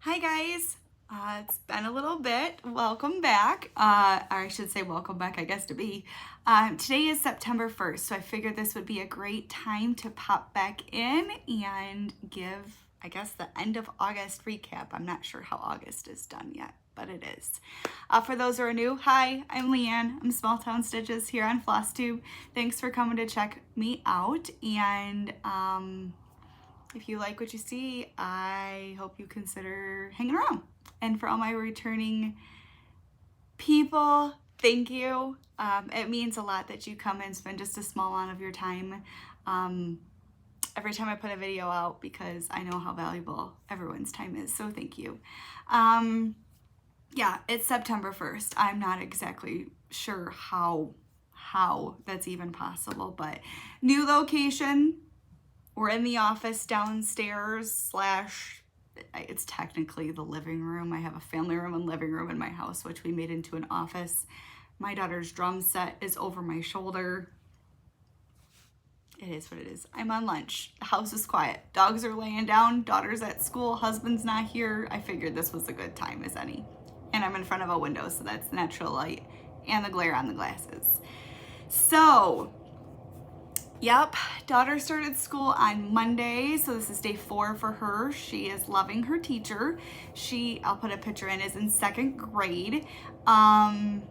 Hi guys, it's been a little bit. Welcome back. Or I should say welcome back, I guess, to be. Today is September 1st, so I figured this would be a great time to pop back in and give, I guess, the end of August recap. I'm not sure how August is done yet, but it is. For those who are new, hi, I'm Leann. I'm Small Town Stitches here on Flosstube. Thanks for coming to check me out, and if you like what you see, I hope you consider hanging around. And for all my returning people, thank you. It means a lot that you come and spend just a small amount of your time every time I put a video out, because I know how valuable everyone's time is, so thank you. Yeah, it's September 1st. I'm not exactly sure how that's even possible, but new location. We're in the office downstairs / it's technically the living room. I have a family room and living room in my house, which we made into an office. My daughter's drum set is over my shoulder. It is what it is. I'm on lunch. The house is quiet. Dogs are laying down. Daughter's at school. Husband's not here. I figured this was a good time as any. And I'm in front of a window, so that's natural light and the glare on the glasses. So, yep, daughter started school on Monday, so this is day 4 for her. She is loving her teacher. I'll put a picture in, is in 2nd grade. I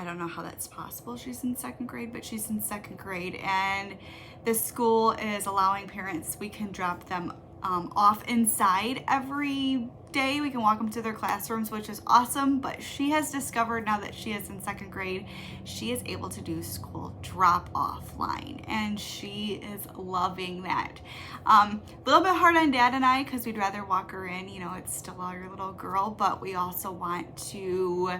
don't know how that's possible. She's in 2nd grade, but she's in 2nd grade, and the school is allowing parents, we can drop them off inside every day. We can walk them to their classrooms, which is awesome, but she has discovered now that she is in 2nd grade, she is able to do school drop off line, and she is loving that. A little bit hard on Dad and I, because we'd rather walk her in, you know, it's still our little girl, but we also want to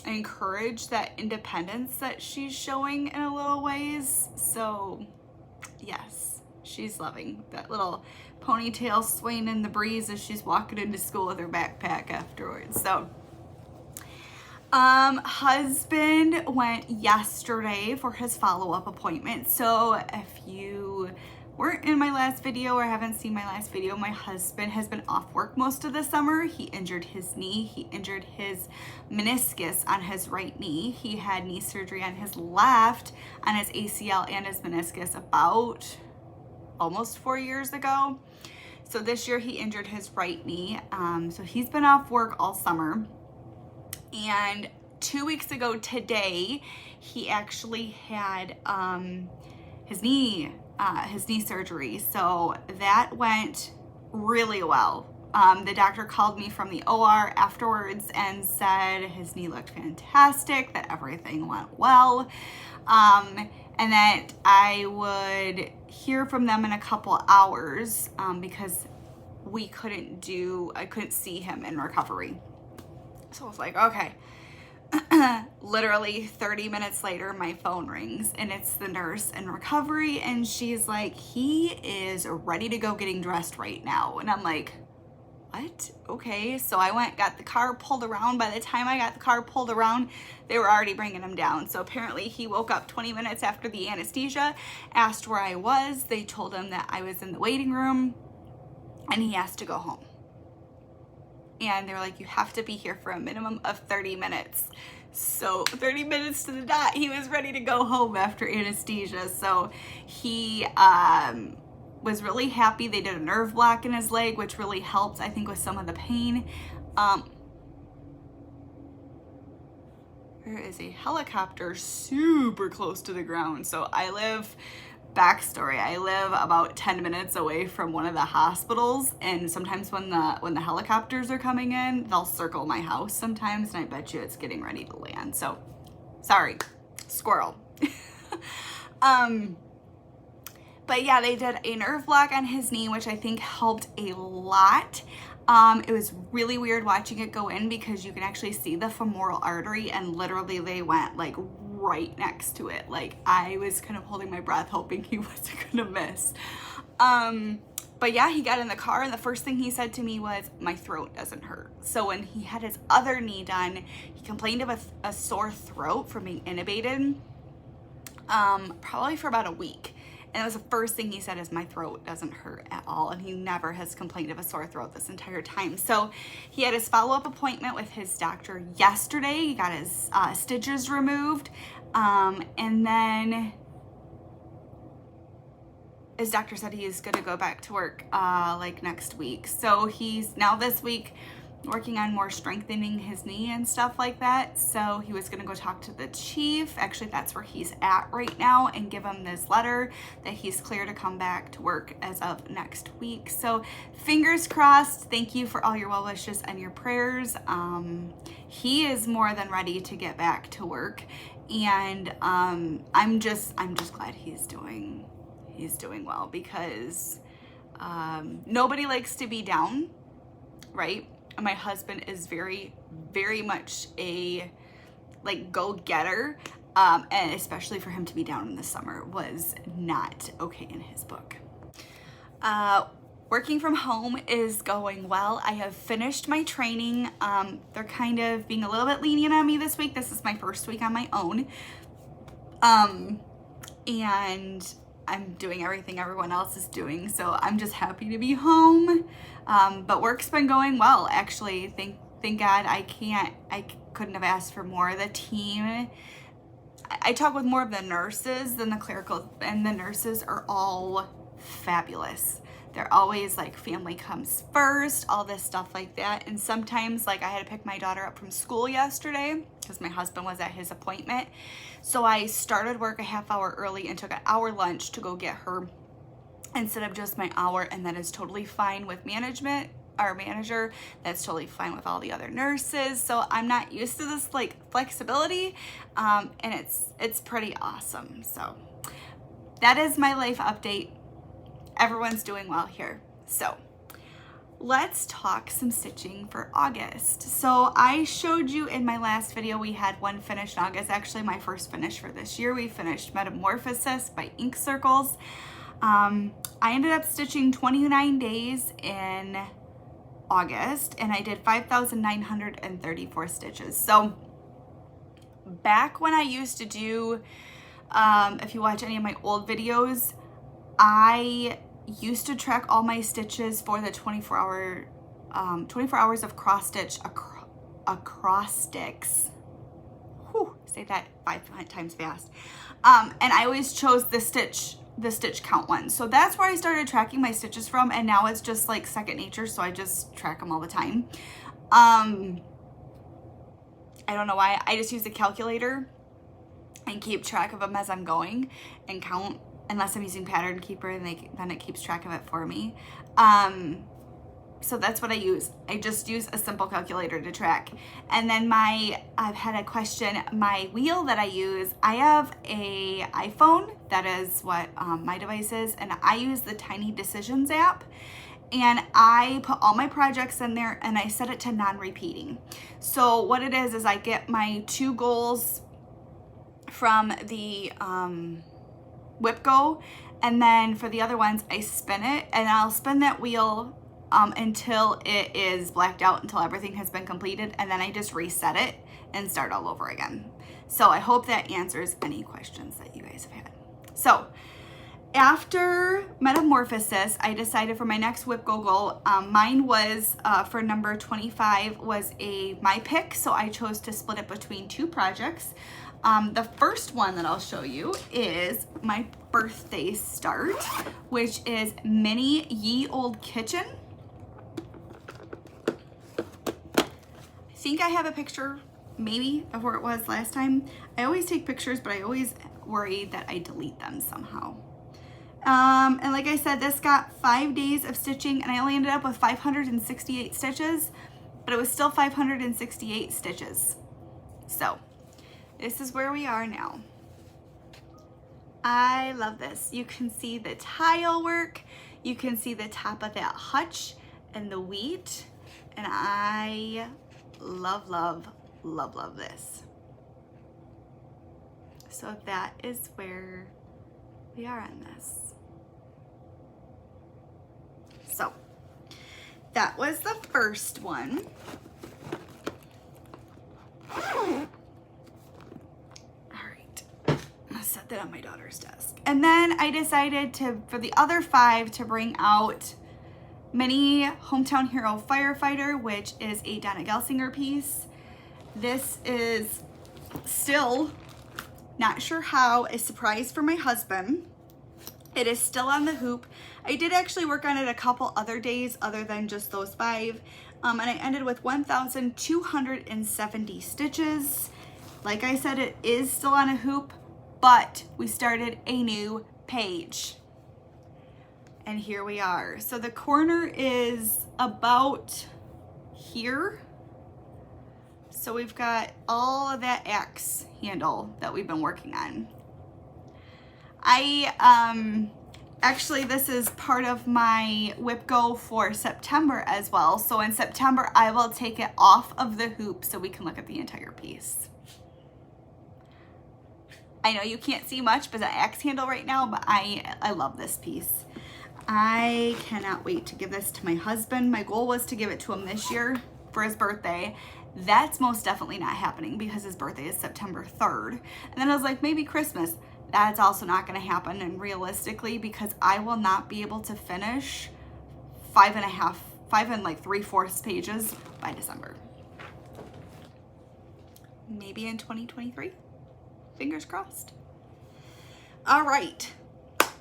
encourage that independence that she's showing in a little ways. So yes, she's loving that little ponytail swaying in the breeze as she's walking into school with her backpack afterwards. So husband went yesterday for his follow-up appointment. So if you weren't in my last video or haven't seen my last video, my husband has been off work most of the summer. He injured his knee. He injured his meniscus on his right knee. He had knee surgery on his left, on his ACL and his meniscus about almost 4 years ago. So this year he injured his right knee. So he's been off work all summer. And 2 weeks ago today, he actually had his knee surgery. So that went really well. The doctor called me from the OR afterwards and said his knee looked fantastic, that everything went well, and that I would hear from them in a couple hours because I couldn't see him in recovery. So I was like, okay. Literally 30 minutes later, my phone rings and it's the nurse in recovery, and she's like, he is ready to go, getting dressed right now. And I'm like, what? Okay. So I went, got the car pulled around. By the time I got the car pulled around, they were already bringing him down. So apparently he woke up 20 minutes after the anesthesia, asked where I was. They told him that I was in the waiting room and he has to go home. And they're like, you have to be here for a minimum of 30 minutes. So 30 minutes to the dot, he was ready to go home after anesthesia. So he was really happy. They did a nerve block in his leg, which really helped, I think, with some of the pain. There is a helicopter super close to the ground. So backstory, I live about 10 minutes away from one of the hospitals, and sometimes when the helicopters are coming in, they'll circle my house sometimes, and I bet you it's getting ready to land. So sorry, squirrel. But yeah, they did a nerve block on his knee, which I think helped a lot. It was really weird watching it go in because you can actually see the femoral artery, and literally they went like right next to it. Like, I was kind of holding my breath hoping he wasn't gonna miss. But yeah, he got in the car and the first thing he said to me was, my throat doesn't hurt. So when he had his other knee done, he complained of a sore throat from being intubated, probably for about a week. And it was the first thing he said is, my throat doesn't hurt at all. And he never has complained of a sore throat this entire time. So he had his follow-up appointment with his doctor yesterday. He got his stitches removed. And then his doctor said he is going to go back to work like next week. So he's now this week working on more strengthening his knee and stuff like that. So he was going to go talk to the chief. Actually, that's where he's at right now, and give him this letter that he's clear to come back to work as of next week. So fingers crossed. Thank you for all your well wishes and your prayers. He is more than ready to get back to work, and I'm just glad he's doing well, because nobody likes to be down, right? My husband is very, very much a like go-getter, and especially for him to be down in the summer was not okay in his book. Working from home is going well. I have finished my training. They're kind of being a little bit lenient on me this week. This is my first week on my own, and I'm doing everything everyone else is doing, so I'm just happy to be home. But work's been going well, actually. Thank God. I couldn't have asked for more. The team, I talk with more of the nurses than the clerical, and the nurses are all fabulous. They're always like, family comes first, all this stuff like that. And sometimes, like, I had to pick my daughter up from school yesterday because my husband was at his appointment. So I started work a half hour early and took an hour lunch to go get her instead of just my hour. And that is totally fine with management, our manager. That's totally fine with all the other nurses. So I'm not used to this like flexibility, and it's pretty awesome. So that is my life update. Everyone's doing well here. So let's talk some stitching for August. So I showed you in my last video, we had one finished in August, actually my first finish for this year. We finished Metamorphosis by Ink Circles. I ended up stitching 29 days in August, and I did 5,934 stitches. So back when I used to do, if you watch any of my old videos, I used to track all my stitches for the 24 hours of cross stitch acrostics. Whew, say that 5 times fast. And I always chose the stitch count one. So that's where I started tracking my stitches from, and now it's just like second nature, so I just track them all the time. I don't know why. I just use a calculator and keep track of them as I'm going and count, unless I'm using Pattern Keeper, and then it keeps track of it for me. So that's what I use. I just use a simple calculator to track. And then I've had a question, my wheel that I use, I have a iPhone, that is what my device is, and I use the Tiny Decisions app, and I put all my projects in there and I set it to non-repeating. So what it is I get my 2 goals from the WhipGo, and then for the other ones I spin it, and I'll spin that wheel until it is blacked out, until everything has been completed, and then I just reset it and start all over again. So I hope that answers any questions that you guys have had. So after Metamorphosis, I decided for my next WhipGo goal, mine was for number 25 was my pick, so I chose to split it between 2 projects. The first one that I'll show you is my birthday start, which is Mini Ye Old Kitchen. I think I have a picture maybe of where it was last time. I always take pictures, but I always worry that I delete them somehow. And like I said, this got 5 days of stitching, and I only ended up with 568 stitches, but it was still 568 stitches. So this is where we are now. I love this. You can see the tile work. You can see the top of that hutch and the wheat. And I love, love, love, love this. So that is where we are on this. So that was the first one. it on my daughter's desk. And then I decided to, for the other 5, to bring out Mini Hometown Hero Firefighter, which is a Donna Gelsinger piece. This is still, not sure how, a surprise for my husband. It is still on the hoop. I did actually work on it a couple other days other than just those 5. And I ended with 1,270 stitches. Like I said, it is still on a hoop, but we started a new page. And here we are. So the corner is about here. So we've got all of that X handle that we've been working on. Actually, this is part of my whip go for September as well. So in September, I will take it off of the hoop so we can look at the entire piece. I know you can't see much but the axe handle right now, but I love this piece. I cannot wait to give this to my husband. My goal was to give it to him this year for his birthday. That's most definitely not happening because his birthday is September 3rd. And then I was like, maybe Christmas. That's also not going to happen, and realistically, because I will not be able to finish 5 and 3/4 pages by December. Maybe in 2023. Fingers crossed. All right.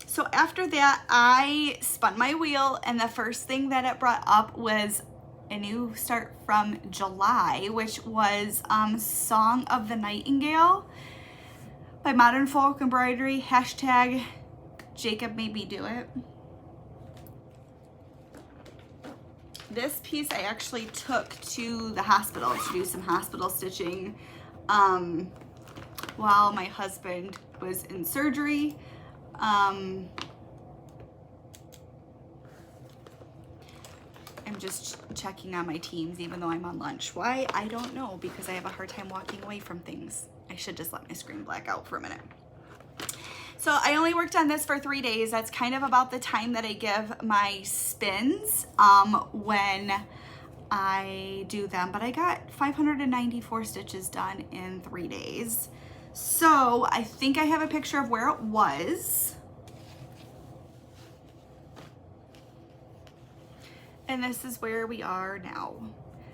So after that, I spun my wheel, and the first thing that it brought up was a new start from July, which was Song of the Nightingale by Modern Folk Embroidery, hashtag Jacob made me do it. This piece I actually took to the hospital to do some hospital stitching while my husband was in surgery. I'm just checking on my Teams even though I'm on lunch. Why? I don't know, because I have a hard time walking away from things. I should just let my screen black out for a minute. So I only worked on this for 3 days. That's kind of about the time that I give my spins when I do them. But I got 594 stitches done in 3 days. So I think I have a picture of where it was. And this is where we are now.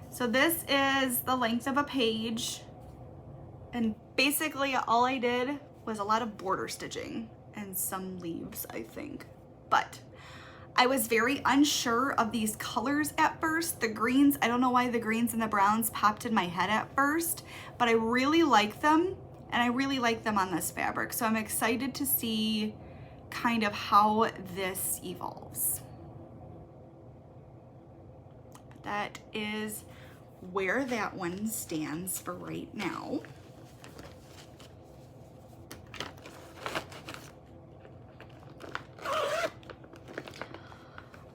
So this is the length of a page. And basically all I did was a lot of border stitching and some leaves, I think. But I was very unsure of these colors at first. The greens, I don't know why the greens and the browns popped in my head at first, but I really like them, and I really like them on this fabric. So I'm excited to see kind of how this evolves. But that is where that one stands for right now.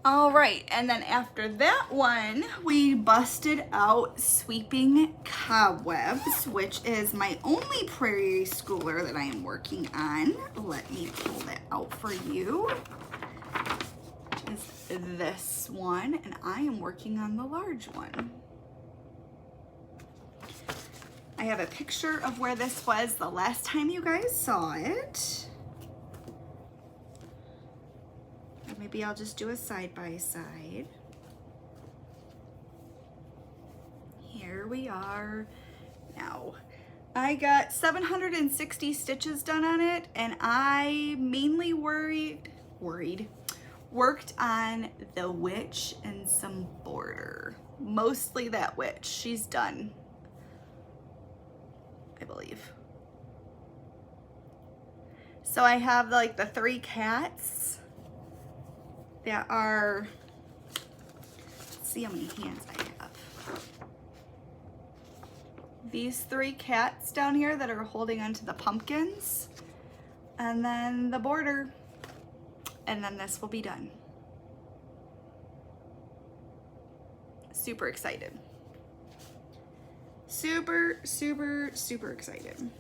All right, and then after that one, we busted out Sweeping Cobwebs, which is my only Prairie schooler that I am working on. Let me pull that out for you. Is this one, and I am working on the large one. I have a picture of where this was the last time you guys saw it. Maybe I'll just do a side-by-side. Here we are now. I got 760 stitches done on it, and I mainly worked on the witch and some border. Mostly that witch. She's done, I believe. So I have like the 3 cats that are, let's see how many hands I have. These 3 cats down here that are holding onto the pumpkins, and then the border, and then this will be done. Super excited. Super, super, super excited.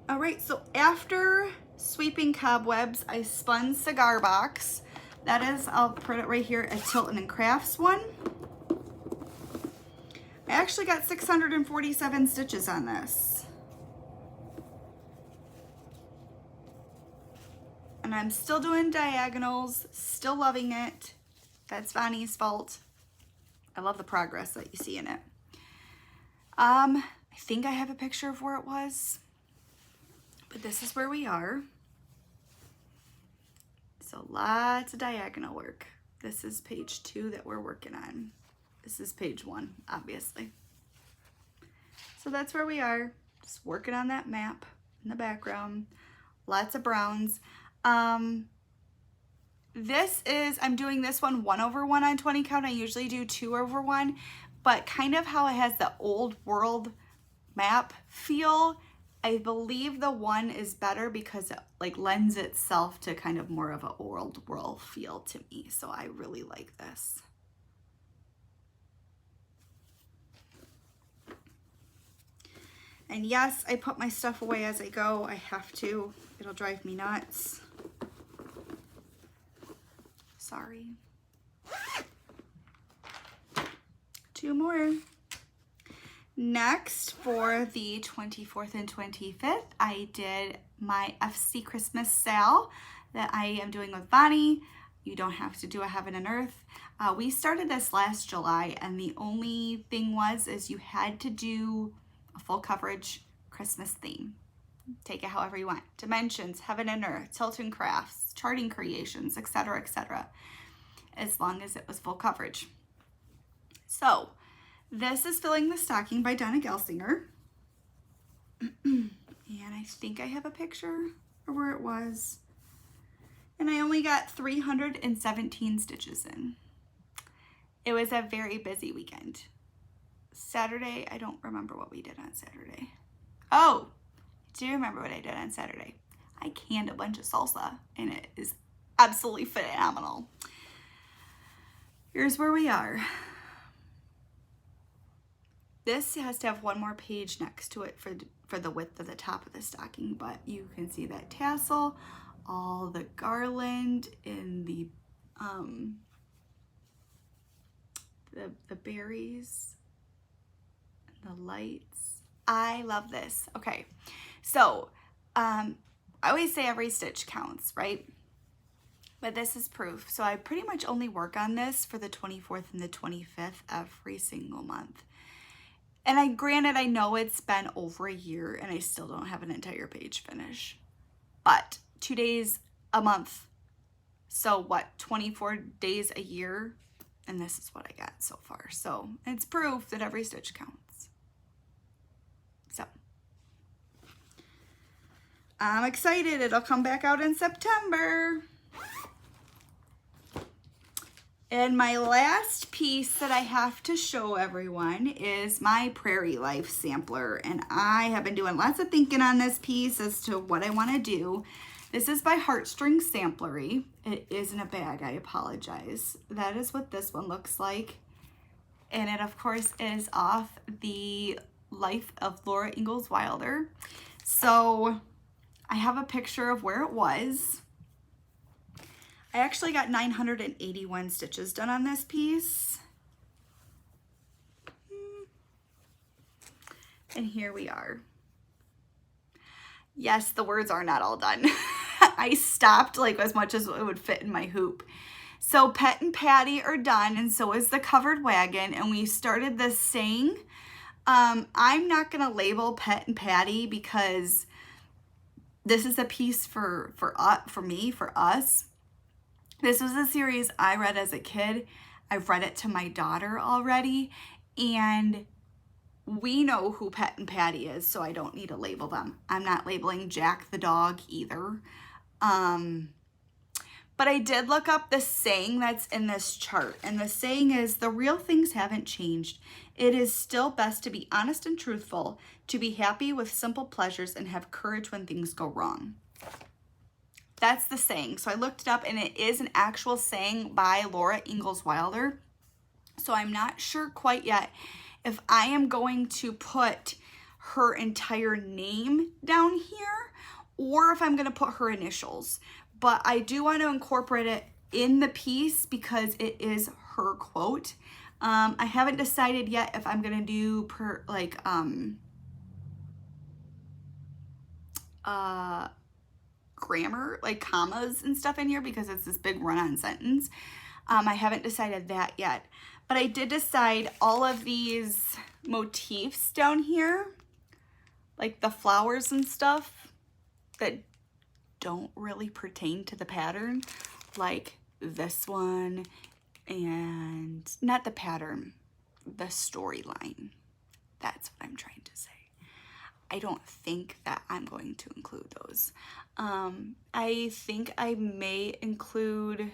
All right, so after Sweeping Cobwebs, I spun Cigar Box. That is, I'll print it right here, a Tilton and Crafts one. I actually got 647 stitches on this. And I'm still doing diagonals, still loving it. That's Vonnie's fault. I love the progress that you see in it. I think I have a picture of where it was, but this is where we are. So lots of diagonal work. This is page 2 that we're working on. This is page 1, obviously. So that's where we are, just working on that map in the background. Lots of browns. This is, I'm doing this one 1/1 on 20 count. I usually do 2/1, but kind of how it has the old world map feel. I believe the one is better because it like lends itself to kind of more of an old world feel to me. So I really like this. And yes, I put my stuff away as I go. I have to. It'll drive me nuts. Sorry. 2 more. Next, for the 24th and 25th, I did my FC Christmas sale that I am doing with Bonnie. You don't have to do a Heaven and Earth. We started this last July, and the only thing is you had to do a full coverage Christmas theme. Take it however you want. Dimensions, Heaven and Earth, Tilton Crafts, Charting Creations, etc., etc. As long as it was full coverage. So, this is Filling the Stocking by Donna Gelsinger. And I think I have a picture of where it was. And I only got 317 stitches in. It was a very busy weekend. Saturday, I don't remember what we did on Saturday. Oh, I do remember what I did on Saturday. I canned a bunch of salsa, and it is absolutely phenomenal. Here's where we are. This has to have one more page next to it for the width of the top of the stocking, but you can see that tassel, all the garland in the berries, the lights. I love this. Okay, so I always say every stitch counts, right? But this is proof. So I pretty much only work on this for the 24th and the 25th every single month. And granted, I know it's been over a year and I still don't have an entire page finish, but 2 days a month. So what, 24 days a year? And this is what I got so far. So it's proof that every stitch counts. So I'm excited. It'll come back out in September. And my last piece that I have to show everyone is my Prairie Life sampler. And I have been doing lots of thinking on this piece as to what I want to do. This is by Heartstring Samplery. It is in a bag, I apologize. That is what this one looks like. And it, of course, is off the Life of Laura Ingalls Wilder. So I have a picture of where it was. I actually got 981 stitches done on this piece. And here we are. Yes, the words are not all done. I stopped like as much as it would fit in my hoop. So Pet and Patty are done, and so is the covered wagon, and we started this saying. I'm not gonna label Pet and Patty because this is a piece for us. This was a series I read as a kid. I've read it to my daughter already, and we know who Pet and Patty is, so I don't need to label them. I'm not labeling Jack the dog either. But I did look up the saying that's in this chart, and the saying is, the real things haven't changed. It is still best to be honest and truthful, to be happy with simple pleasures, and have courage when things go wrong. That's the saying. So I looked it up, and it is an actual saying by Laura Ingalls Wilder. So I'm not sure quite yet if I am going to put her entire name down here or if I'm going to put her initials. But I do want to incorporate in the piece because it is her quote. I haven't decided yet if I'm gonna do grammar, like commas and stuff in here because it's this big run-on sentence. I haven't decided that yet, but I did decide all of these motifs down here, like the flowers and stuff that don't really pertain to the pattern, like this one, and not the pattern, the storyline. That's what I'm trying to say. I don't think that I'm going to include those. I think I may include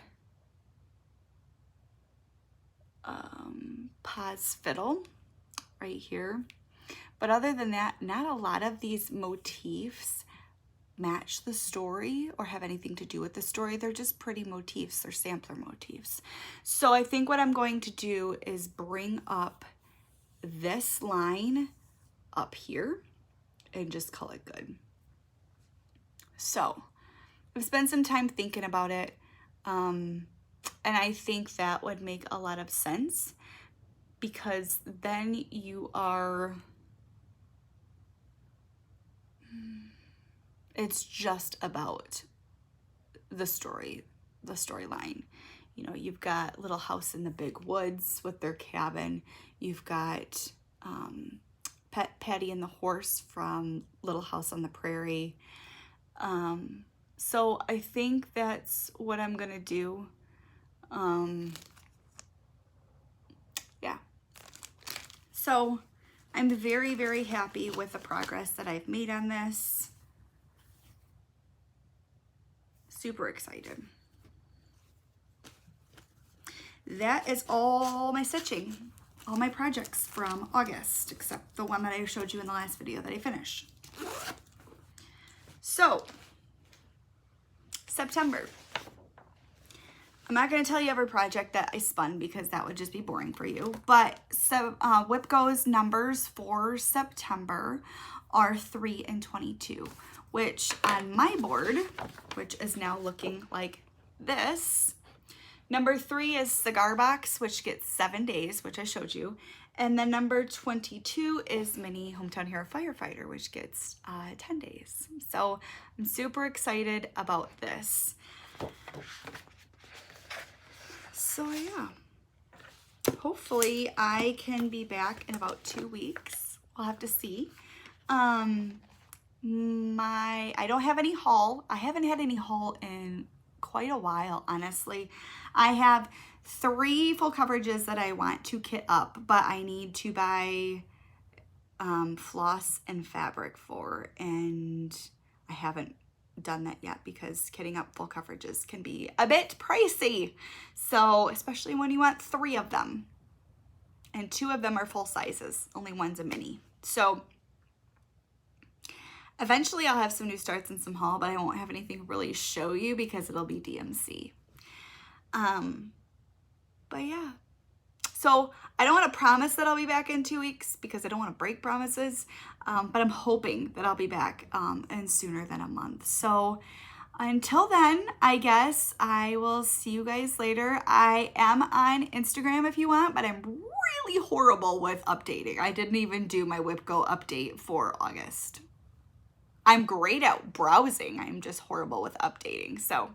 Pa's fiddle right here. But other than that, not a lot of these motifs match the story or have anything to do with the story. They're just pretty motifs. They're sampler motifs. So I think what I'm going to do is bring up this line up here and just call it good. So I've spent some time thinking about it, and I think that would make a lot of sense because then you are, it's just about the story, the storyline. You know, you've got Little House in the Big Woods with their cabin. You've got Patty and the horse from Little House on the Prairie. So I think that's what I'm gonna do. Yeah. So I'm very, very happy with the progress that I've made on this. Super excited. That is all my stitching, all my projects from August, except the one that I showed you in the last video that I finished. So, September. I'm not going to tell you every project that I spun because that would just be boring for you, but so WIPGO's numbers for September are 3 and 22, which on my board, which is now looking like this, number 3 is Cigar Box, which gets 7 days, which I showed you. And then number 22 is Mini Hometown Hero Firefighter, which gets 10 days. So I'm super excited about this. So yeah, hopefully I can be back in about 2 weeks. We'll have to see. I don't have any haul. I haven't had any haul in quite a while, honestly. I have 3 full coverages that I want to kit up, but I need to buy floss and fabric for, and I haven't done that yet because kitting up full coverages can be a bit pricey. So especially when you want 3 of them and 2 of them are full sizes, only one's a mini. So eventually I'll have some new starts and some haul, but I won't have anything to really show you because it'll be DMC. But yeah, so I don't want to promise that I'll be back in 2 weeks because I don't want to break promises, but I'm hoping that I'll be back in sooner than a month. So until then, I guess I will see you guys later. I am on Instagram if you want, but I'm really horrible with updating. I didn't even do my WIPGO update for August. I'm great at browsing. I'm just horrible with updating. So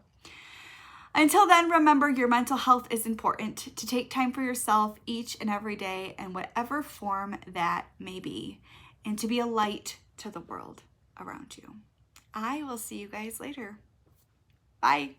until then, remember your mental health is important, to take time for yourself each and every day in whatever form that may be, and to be a light to the world around you. I will see you guys later. Bye.